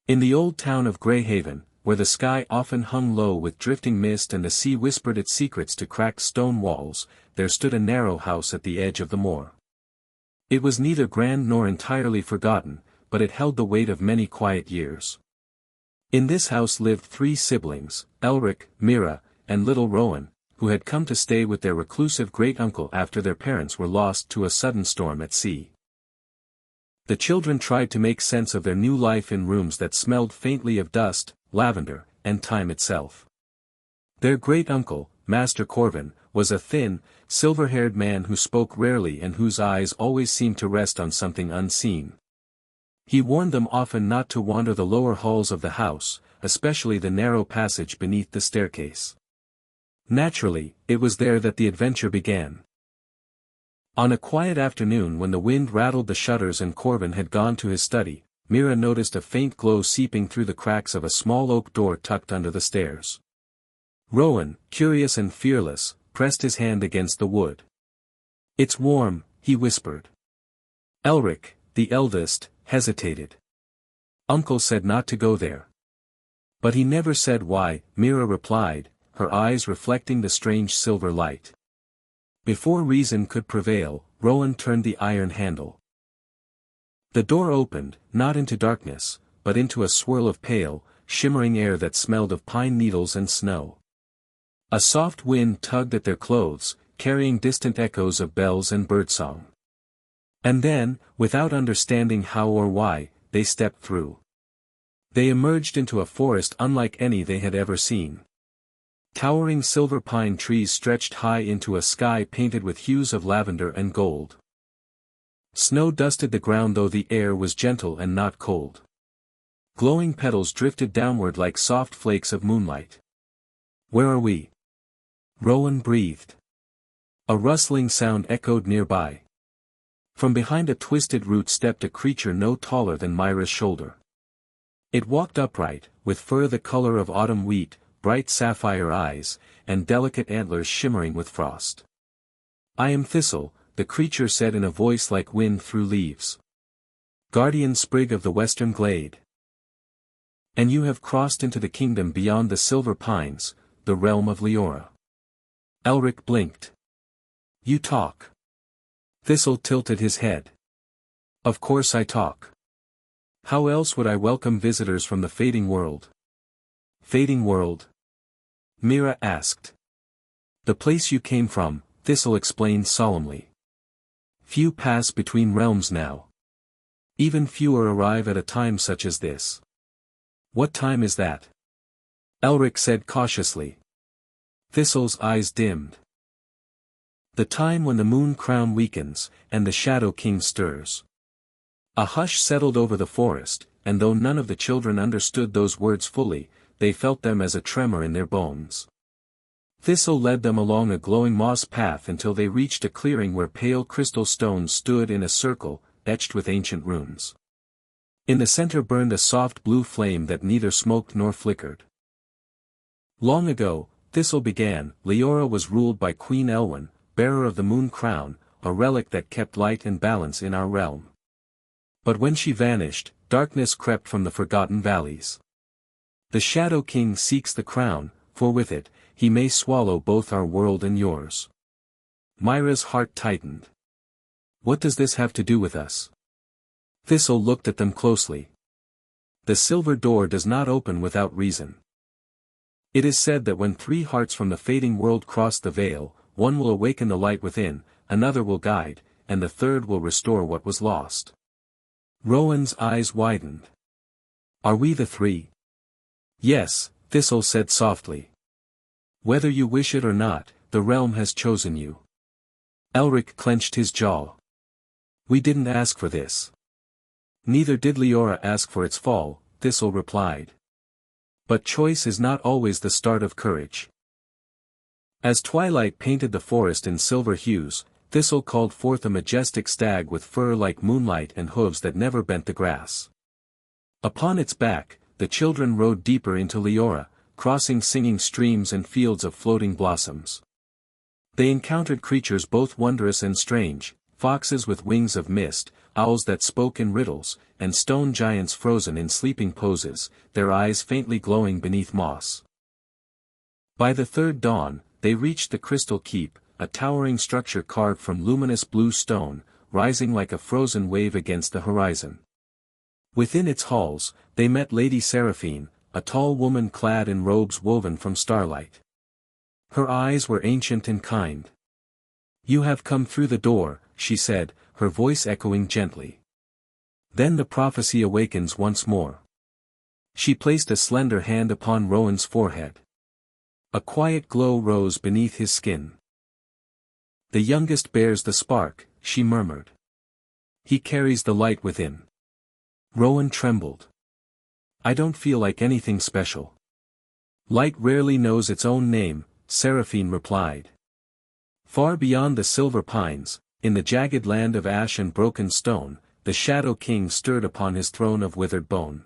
In the old town of Greyhaven, where the sky often hung low with drifting mist and the sea whispered its secrets to cracked stone walls, there stood a narrow house at the edge of the moor. It was neither grand nor entirely forgotten, but it held the weight of many quiet years. In this house lived 3 siblings, Elric, Mira, and little Rowan, who had come to stay with their reclusive great-uncle after their parents were lost to a sudden storm at sea. The children tried to make sense of their new life in rooms that smelled faintly of dust, lavender, and time itself. Their great-uncle, Master Corvin, was a thin, silver-haired man who spoke rarely and whose eyes always seemed to rest on something unseen. He warned them often not to wander the lower halls of the house, especially the narrow passage beneath the staircase. Naturally, it was there that the adventure began. On a quiet afternoon when the wind rattled the shutters and Corvin had gone to his study, Mira noticed a faint glow seeping through the cracks of a small oak door tucked under the stairs. Rowan, curious and fearless, pressed his hand against the wood. "It's warm," he whispered. Elric, the eldest, hesitated. "Uncle said not to go there." "But he never said why," Mira replied, her eyes reflecting the strange silver light. Before reason could prevail, Rowan turned the iron handle. The door opened, not into darkness, but into a swirl of pale, shimmering air that smelled of pine needles and snow. A soft wind tugged at their clothes, carrying distant echoes of bells and birdsong. And then, without understanding how or why, they stepped through. They emerged into a forest unlike any they had ever seen. Towering silver pine trees stretched high into a sky painted with hues of lavender and gold. Snow dusted the ground though the air was gentle and not cold. Glowing petals drifted downward like soft flakes of moonlight. "Where are we?" Rowan breathed. A rustling sound echoed nearby. From behind a twisted root stepped a creature no taller than Mira's shoulder. It walked upright, with fur the color of autumn wheat, bright sapphire eyes, and delicate antlers shimmering with frost. "I am Thistle," the creature said in a voice like wind through leaves. "Guardian sprig of the western glade. And you have crossed into the kingdom beyond the silver pines, the realm of Liora." Elric blinked. "You talk." Thistle tilted his head. "Of course I talk. How else would I welcome visitors from the fading world?" "Fading world?" Mira asked. "The place you came from," Thistle explained solemnly. "Few pass between realms now. Even fewer arrive at a time such as this." "What time is that?" Elric said cautiously. Thistle's eyes dimmed. "The time when the moon crown weakens, and the Shadow King stirs." A hush settled over the forest, and though none of the children understood those words fully, they felt them as a tremor in their bones. Thistle led them along a glowing moss path until they reached a clearing where pale crystal stones stood in a circle, etched with ancient runes. In the center burned a soft blue flame that neither smoked nor flickered. "Long ago," Thistle began, "Liora was ruled by Queen Elwyn, bearer of the moon crown, a relic that kept light and balance in our realm. But when she vanished, darkness crept from the forgotten valleys. The Shadow King seeks the crown, for with it, he may swallow both our world and yours." Mira's heart tightened. "What does this have to do with us?" Thistle looked at them closely. "The silver door does not open without reason. It is said that when 3 hearts from the fading world cross the veil, one will awaken the light within, another will guide, and the third will restore what was lost." Rowan's eyes widened. "Are we the 3? "Yes," Thistle said softly. "Whether you wish it or not, the realm has chosen you." Elric clenched his jaw. "We didn't ask for this." "Neither did Liora ask for its fall," Thistle replied. "But choice is not always the start of courage." As twilight painted the forest in silver hues, Thistle called forth a majestic stag with fur like moonlight and hooves that never bent the grass. Upon its back, the children rode deeper into Liora, crossing singing streams and fields of floating blossoms. They encountered creatures both wondrous and strange, foxes with wings of mist, owls that spoke in riddles, and stone giants frozen in sleeping poses, their eyes faintly glowing beneath moss. By the third dawn, they reached the Crystal Keep, a towering structure carved from luminous blue stone, rising like a frozen wave against the horizon. Within its halls, they met Lady Seraphine, a tall woman clad in robes woven from starlight. Her eyes were ancient and kind. "You have come through the door," she said, her voice echoing gently. Then the prophecy awakens once more. She placed a slender hand upon Rowan's forehead. A quiet glow rose beneath his skin. "The youngest bears the spark," she murmured. "He carries the light within." Rowan trembled. "I don't feel like anything special." "Light rarely knows its own name," Seraphine replied. Far beyond the silver pines, in the jagged land of ash and broken stone, the Shadow King stirred upon his throne of withered bone.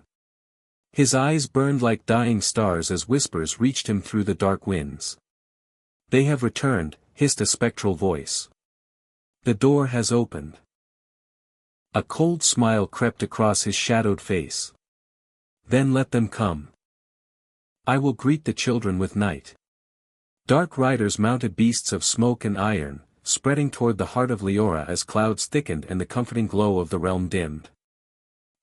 His eyes burned like dying stars as whispers reached him through the dark winds. "They have returned," hissed a spectral voice. "The door has opened." A cold smile crept across his shadowed face. "Then let them come. I will greet the children with night." Dark riders mounted beasts of smoke and iron, spreading toward the heart of Liora as clouds thickened and the comforting glow of the realm dimmed.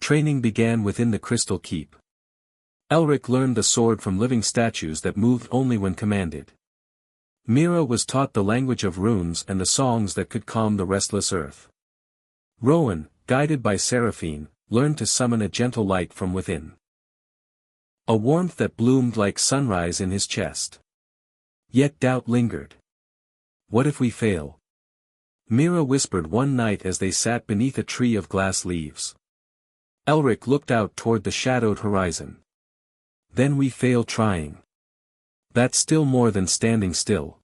Training began within the Crystal Keep. Elric learned the sword from living statues that moved only when commanded. Mira was taught the language of runes and the songs that could calm the restless earth. Rowan, guided by Seraphine, learned to summon a gentle light from within. A warmth that bloomed like sunrise in his chest. Yet doubt lingered. "What if we fail?" Mira whispered one night as they sat beneath a tree of glass leaves. Elric looked out toward the shadowed horizon. "Then we fail trying. That's still more than standing still."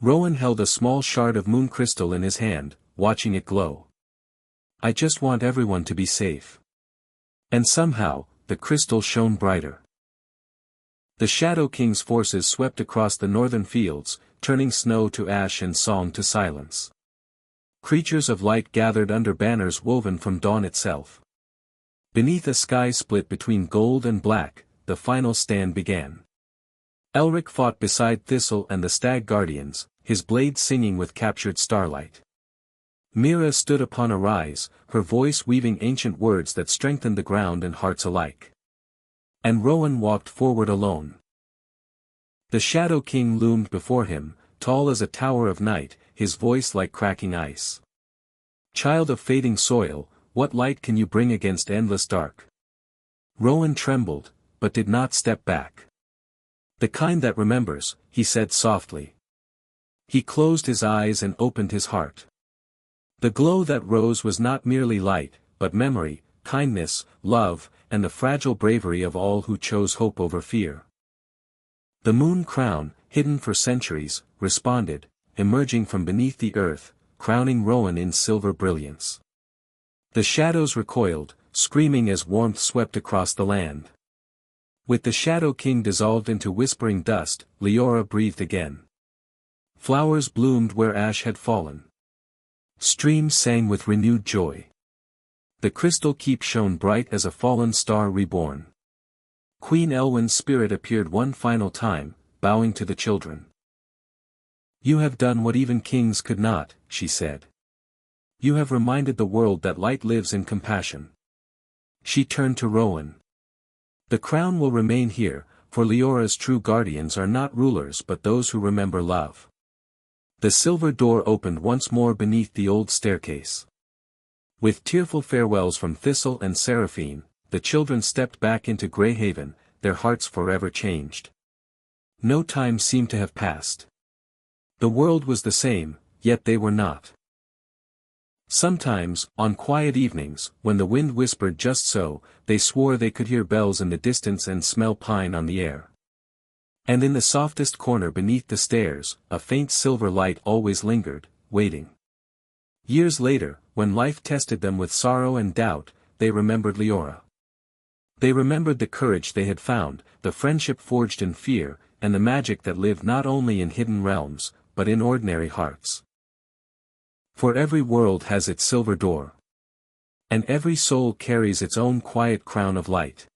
Rowan held a small shard of moon crystal in his hand, watching it glow. "I just want everyone to be safe." And somehow, the crystal shone brighter. The Shadow King's forces swept across the northern fields, turning snow to ash and song to silence. Creatures of light gathered under banners woven from dawn itself. Beneath a sky split between gold and black, the final stand began. Elric fought beside Thistle and the Stag Guardians, his blade singing with captured starlight. Mira stood upon a rise, her voice weaving ancient words that strengthened the ground and hearts alike. And Rowan walked forward alone. The Shadow King loomed before him, tall as a tower of night, his voice like cracking ice. "Child of fading soil, what light can you bring against endless dark?" Rowan trembled, but did not step back. "The kind that remembers," he said softly. He closed his eyes and opened his heart. The glow that rose was not merely light, but memory, kindness, love, and the fragile bravery of all who chose hope over fear. The moon crown, hidden for centuries, responded, emerging from beneath the earth, crowning Rowan in silver brilliance. The shadows recoiled, screaming as warmth swept across the land. With the Shadow King dissolved into whispering dust, Liora breathed again. Flowers bloomed where ash had fallen. Streams sang with renewed joy. The Crystal Keep shone bright as a fallen star reborn. Queen Elwyn's spirit appeared one final time, bowing to the children. "You have done what even kings could not," she said. "You have reminded the world that light lives in compassion." She turned to Rowan. "The crown will remain here, for Leora's true guardians are not rulers but those who remember love." The silver door opened once more beneath the old staircase. With tearful farewells from Thistle and Seraphine, the children stepped back into Greyhaven, their hearts forever changed. No time seemed to have passed. The world was the same, yet they were not. Sometimes, on quiet evenings, when the wind whispered just so, they swore they could hear bells in the distance and smell pine on the air. And in the softest corner beneath the stairs, a faint silver light always lingered, waiting. Years later, when life tested them with sorrow and doubt, they remembered Liora. They remembered the courage they had found, the friendship forged in fear, and the magic that lived not only in hidden realms, but in ordinary hearts. For every world has its silver door. And every soul carries its own quiet crown of light.